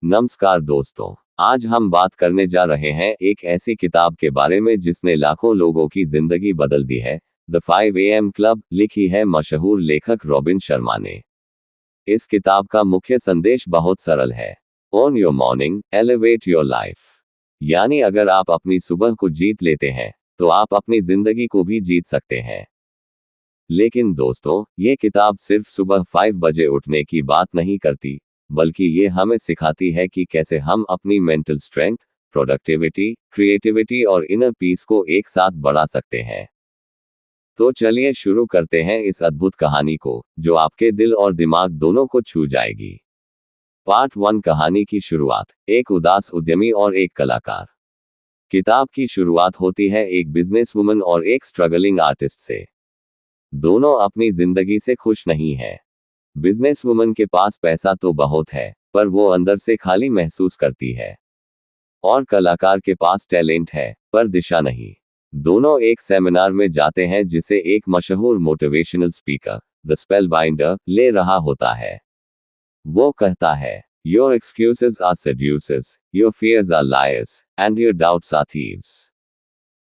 नमस्कार दोस्तों, आज हम बात करने जा रहे हैं एक ऐसी किताब के बारे में जिसने लाखों लोगों की जिंदगी बदल दी है। द 5 AM क्लब लिखी है मशहूर लेखक रॉबिन शर्मा ने। इस किताब का मुख्य संदेश बहुत सरल है। Own your morning, elevate your life. यानी अगर आप अपनी सुबह को जीत लेते हैं तो आप अपनी जिंदगी को भी जीत सकते हैं। लेकिन दोस्तों, ये किताब सिर्फ सुबह 5 बजे उठने की बात नहीं करती, बल्कि ये हमें सिखाती है कि कैसे हम अपनी मेंटल स्ट्रेंथ, प्रोडक्टिविटी, क्रिएटिविटी और इनर पीस को एक साथ बढ़ा सकते हैं। तो चलिए शुरू करते हैं इस अद्भुत कहानी को, जो आपके दिल और दिमाग दोनों को छू जाएगी। पार्ट 1, कहानी की शुरुआत। एक उदास उद्यमी और एक कलाकार। किताब की शुरुआत होती है एक बिजनेसवुमन और एक स्ट्रगलिंग आर्टिस्ट से। दोनों अपनी जिंदगी से खुश नहीं है। बिजनेसवुमन के पास पैसा तो बहुत है, पर वो अंदर से खाली महसूस करती है। और कलाकार के पास टैलेंट है, पर दिशा नहीं। दोनों एक सेमिनार में जाते हैं जिसे एक मशहूर मोटिवेशनल स्पीकर, द स्पेलबाइंडर, ले रहा होता है। वो कहता है, Your excuses are seducers, your fears are liars, and your doubts are thieves.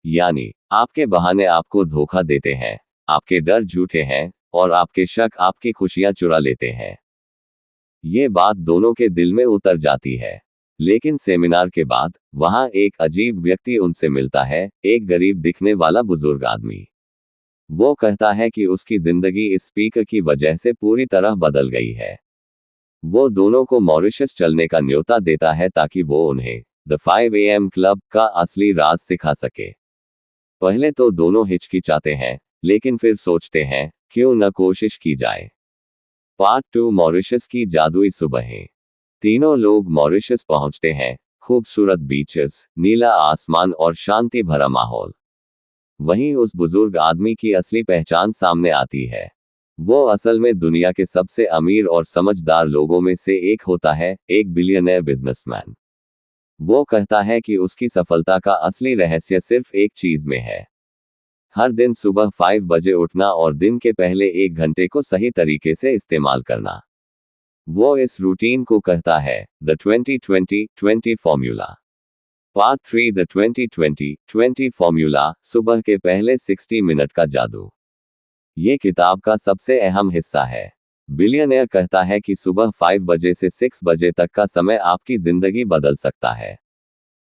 यानी, आपके बहाने आपको धोखा देते हैं, आपके डर झूठे हैं, और आपके शक आपकी खुशियां चुरा लेते हैं। ये बात दोनों के दिल में उतर जाती है। लेकिन सेमिनार के बाद वहां एक अजीब व्यक्ति उनसे मिलता है, एक गरीब दिखने वाला बुजुर्ग आदमी। वो कहता है कि उसकी जिंदगी इस स्पीकर की वजह से पूरी तरह बदल गई है। वो दोनों को मॉरिशस चलने का न्योता देता है ताकि वो उन्हें द 5 AM क्लब का असली राज सिखा सके। पहले तो दोनों हिचकिचाते हैं, लेकिन फिर सोचते हैं, क्यों न कोशिश की जाए। पार्ट 2, मॉरिशस की जादुई सुबहें। तीनों लोग मॉरिशस पहुंचते हैं। खूबसूरत बीचेस, नीला आसमान और शांति भरा माहौल। वहीं उस बुजुर्ग आदमी की असली पहचान सामने आती है। वो असल में दुनिया के सबसे अमीर और समझदार लोगों में से एक होता है, एक बिलियनर बिजनेसमैन। वो कहता है कि उसकी सफलता का असली रहस्य सिर्फ एक चीज में है। हर दिन सुबह 5 बजे उठना और दिन के पहले 1 घंटे को सही तरीके से इस्तेमाल करना। वो इस रूटीन को कहता है the 20-20-20 formula. Part 3, the 20-20-20 formula, सुबह के पहले 60 मिनट का जादू। ये किताब का सबसे अहम हिस्सा है। बिलियनियर कहता है कि सुबह 5 बजे से 6 बजे तक का समय आपकी जिंदगी बदल सकता है।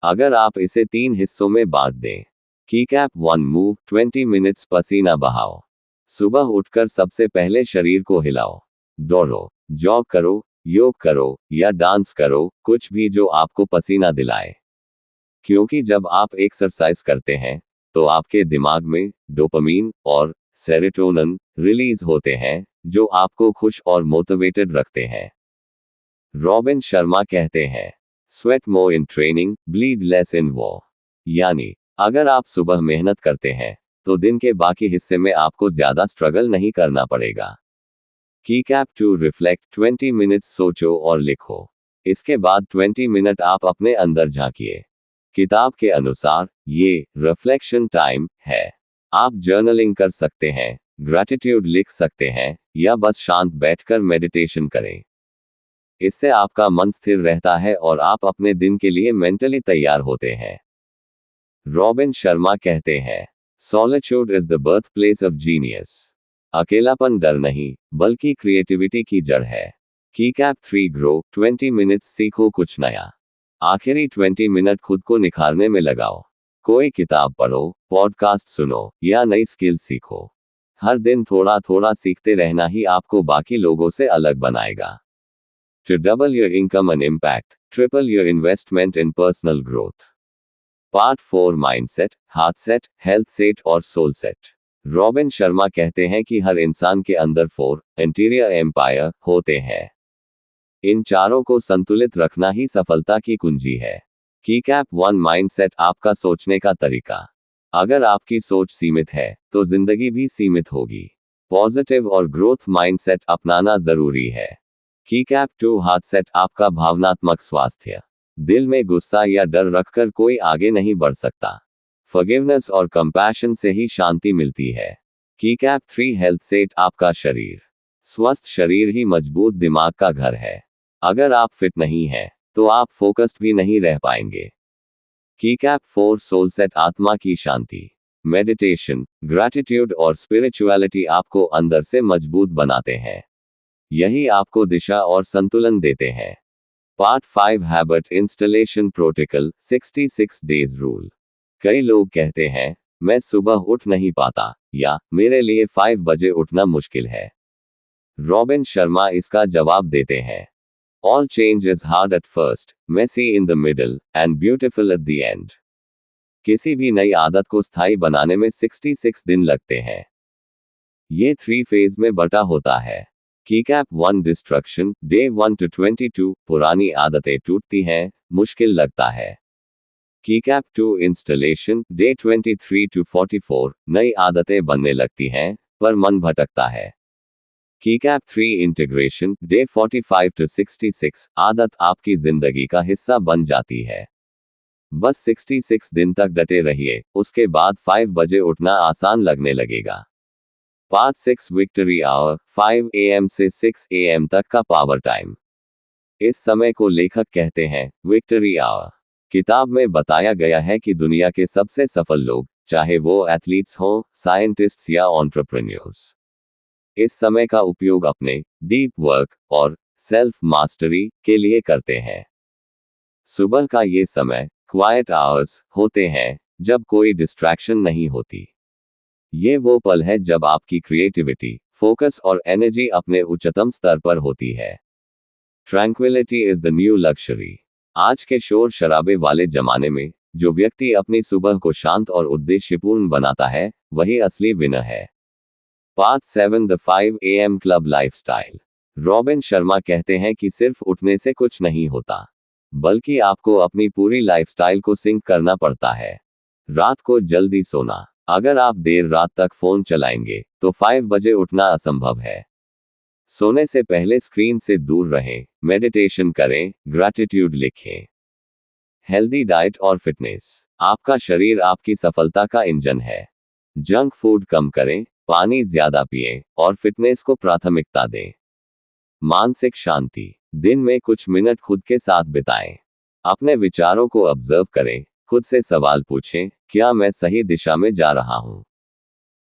अगर आप इसे 3 हिस्सों में बांट दें। कीकैप 1, मूव 20 मिनट्स, पसीना बहाओ। सुबह उठकर सबसे पहले शरीर को हिलाओ। दौड़ो, जॉग करो, योग करो, या डांस करो, कुछ भी जो आपको पसीना दिलाए। क्योंकि जब आप एक्सरसाइज करते हैं तो आपके दिमाग में डोपामीन और सेरोटोनिन रिलीज होते हैं, जो आपको खुश और मोटिवेटेड रखते हैं। रॉबिन शर्मा कहते हैं, sweat more in training, bleed less in war. यानी, अगर आप सुबह मेहनत करते हैं तो दिन के बाकी हिस्से में आपको ज्यादा स्ट्रगल नहीं करना पड़ेगा। कीकैप 2, रिफ्लेक्ट 20 मिनट्स, सोचो और लिखो। इसके बाद 20 मिनट आप अपने अंदर झांकिए। किताब के अनुसार ये रिफ्लेक्शन टाइम है। आप जर्नलिंग कर सकते हैं, ग्रैटिट्यूड लिख सकते हैं, या बस शांत बैठकर मेडिटेशन करें। इससे आपका मन स्थिर रहता है और आप अपने दिन के लिए मेंटली तैयार होते हैं। रॉबिन शर्मा कहते हैं, solitude is the birth place of genius. अकेलापन डर नहीं, बल्कि क्रिएटिविटी की जड़ है। कीकैप 3, ग्रो 20 मिनट्स, सीखो कुछ नया। आखिरी 20 मिनट खुद को निखारने में लगाओ। कोई किताब पढ़ो, पॉडकास्ट सुनो, या नई स्किल सीखो। हर दिन थोड़ा थोड़ा सीखते रहना ही आपको बाकी लोगों से अलग बनाएगा। To double your income and impact, triple your investment in personal growth. Part 4, mindset, heart set, health set और सोल सेट। रॉबिन शर्मा कहते हैं कि हर इंसान के अंदर 4 इंटीरियर एम्पायर होते हैं। इन चारों को संतुलित रखना ही सफलता की कुंजी है। कीकैप 1, माइंडसेट, आपका सोचने का तरीका। अगर आपकी सोच सीमित है तो जिंदगी भी सीमित होगी। पॉजिटिव और ग्रोथ माइंडसेट अपनाना जरूरी है। कीकैप 2, हार्ट सेट, आपका भावनात्मक स्वास्थ्य। दिल में गुस्सा या डर रखकर कोई आगे नहीं बढ़ सकता। फॉरगिवनेस और कंपैशन से ही शांति मिलती है। कीकैप 3, हेल्थ सेट, आपका शरीर। स्वस्थ शरीर ही मजबूत दिमाग का घर है। अगर आप फिट नहीं हैं तो आप फोकस्ड भी नहीं रह पाएंगे। की कैप 4 सोल सेट आत्मा की शांति। मेडिटेशन, ग्रैटिट्यूड और स्पिरिचुअलिटी आपको अंदर से मजबूत बनाते हैं। यही आपको दिशा और संतुलन देते हैं। Part 5 habit installation protocol 66 days rule. कई लोग कहते हैं, मैं सुबह उठ नहीं पाता, या मेरे लिए 5 बजे उठना मुश्किल है। रॉबिन शर्मा इसका जवाब देते हैं, All change is hard at first, messy in the middle, and beautiful at the end. किसी भी नई आदत को स्थायी बनाने में 66 दिन लगते हैं। ये 3 फेज में बटा होता है। कीकैप 1 डिस्ट्रक्शन, डे 1 to 22, पुरानी आदतें टूटती हैं, मुश्किल लगता है। कीकैप 2 इंस्टॉलेशन, डे 23 to 44, नई आदतें बनने लगती हैं, पर मन भटकता है। कीकैप 3 इंटीग्रेशन, डे 45 to 66, आदत आपकी जिंदगी का हिस्सा बन जाती है। बस 66 दिन तक डटे रहिए, उसके बाद 5 बजे उठना आसान लगने लगेगा। पार्ट 6 विक्ट्री आवर, 5 AM से 6 AM तक का पावर टाइम। इस समय को लेखक कहते हैं विक्ट्री आवर। किताब में बताया गया है कि दुनिया के सबसे सफल लोग, चाहे वो एथलीट्स हों, साइंटिस्ट्स या एंटरप्रेन्योर्स, इस समय का उपयोग अपने डीप वर्क और सेल्फ मास्टरी के लिए करते हैं। सुबह का ये समय क्वाइट आवर्स होते हैं, जब कोई डिस्ट्रैक्शन नहीं होती। ये वो पल है जब आपकी क्रिएटिविटी, फोकस और एनर्जी अपने उच्चतम स्तर पर होती है। Tranquillity is the new luxury. आज के शोर शराबे वाले जमाने में जो व्यक्ति अपनी सुबह को शांत और उद्देश्यपूर्ण बनाता है, वही असली विनर है। Part 7 the 5 AM club lifestyle. Robin Sharma कहते हैं कि सिर्फ उठने से कुछ नहीं होता, बल्कि आपको अपनी पूरी लाइफस्टाइल को सिंक करना पड़ता है। रात को जल्दी सोना। अगर आप देर रात तक फोन चलाएंगे, तो 5 बजे उठना असंभव है। सोने से पहले स्क्रीन से दूर रहें, मेडिटेशन करें, ग्रैटिट्यूड लिखें। हेल्दी डाइट और फिटनेस। आपका शरीर आपकी सफलता का इंजन है। जंक फूड कम करें, पानी ज्यादा पिएं, और फिटनेस को प्राथमिकता दें। मानसिक शांति। दिन में कुछ मिनट खुद के साथ बिताएं। अपने विचारों को ऑब्जर्व करें, खुद से सवाल पूछें, क्या मैं सही दिशा में जा रहा हूं?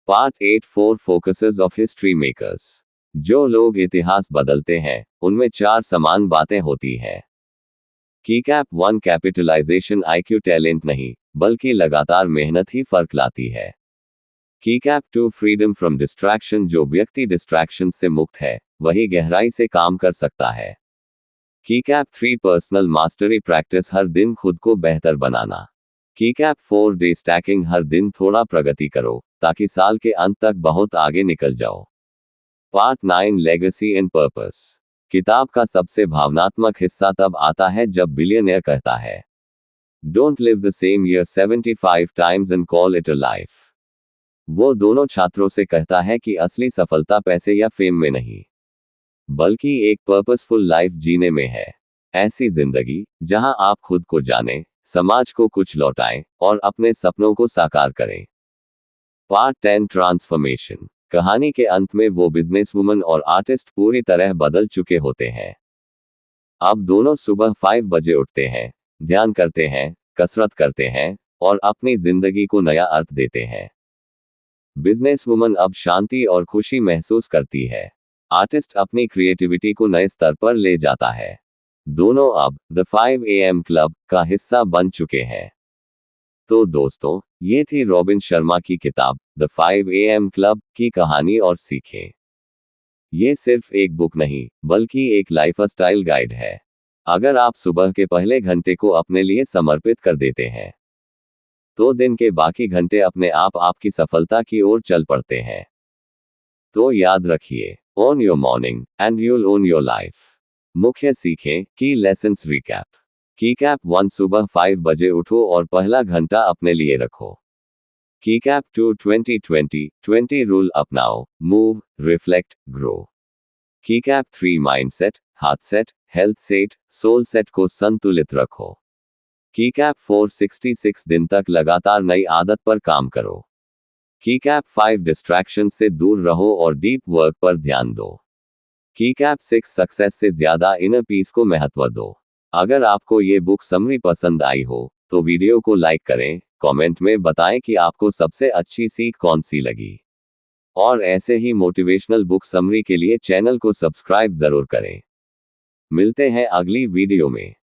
Part 8 4 focuses of history makers. जो लोग इतिहास बदलते हैं, उनमें 4 समान बातें होती हैं। कीकैप 1 कैपिटलाइजेशन IQ टैलेंट नहीं, बल्कि लगातार मेहनत ही फर्क लाती है। Keycap 2 freedom from distraction. जो व्यक्ति डिस्ट्रैक्शन से मुक्त है, वही गहराई से काम कर सकता है। Keycap 3 personal mastery practice. हर दिन खुद को बेहतर बनाना। Keycap 4 day stacking. हर दिन थोड़ा प्रगति करो, ताकि साल के अंत तक बहुत आगे निकल जाओ। Part 9 legacy and purpose. किताब का सबसे भावनात्मक हिस्सा तब आता है जब बिलियनियर कहता है, don't live the same year 75 times and call it a life. वो दोनों छात्रों से कहता है कि असली सफलता पैसे या फेम में नहीं, बल्कि एक पर्पसफुल लाइफ जीने में है। ऐसी जिंदगी जहां आप खुद को जानें, समाज को कुछ लौटाएं, और अपने सपनों को साकार करें। Part 10 transformation. कहानी के अंत में वो बिजनेसवुमन और आर्टिस्ट पूरी तरह बदल चुके होते हैं। अब दोनों सुबह 5 बजे उठते हैं, ध्यान करते हैं, कसरत करते हैं, और अपनी जिंदगी को नया अर्थ देते हैं। बिजनेसवुमन अब शांति और खुशी महसूस करती है। आर्टिस्ट अपनी क्रिएटिविटी को नए स्तर पर ले जाता है। दोनों अब द 5 AM क्लब का हिस्सा बन चुके हैं। तो दोस्तों, ये थी रॉबिन शर्मा की किताब द 5 AM क्लब की कहानी और सीखें। ये सिर्फ एक बुक नहीं, बल्कि एक लाइफस्टाइल गाइड है। अगर आप सुबह के पहले घंटे को अपने लिए समर्पित कर देते हैं, तो दिन के बाकी घंटे अपने आप आपकी सफलता की ओर चल पड़ते हैं। तो याद रखिए, own your morning, and you'll own your life. मुख्य सीखें, की लेसन्स रिकैप। कीकैप 1 सुबह 5 बजे उठो और पहला घंटा अपने लिए रखो। कीकैप 2 20-20-20 रूल अपनाओ, move, reflect, grow. Keycap 3 mindset, heart set, health set, soul set को संतुलित रखो। कीकैप 4 66 दिन तक लगातार नई आदत पर काम करो। कीकैप 5 डिस्ट्रैक्शन से दूर रहो और डीप वर्क पर ध्यान दो। कीकैप 6 सक्सेस से ज्यादा इनर पीस को महत्व दो। अगर आपको ये बुक समरी पसंद आई हो तो वीडियो को लाइक करें, कमेंट में बताएं कि आपको सबसे अच्छी सीख कौन सी लगी। और ऐसे ही मोटिवेशनल बुक समरी के लिए चैनल को सब्सक्राइब जरूर करें। मिलते हैं अगली वीडियो में।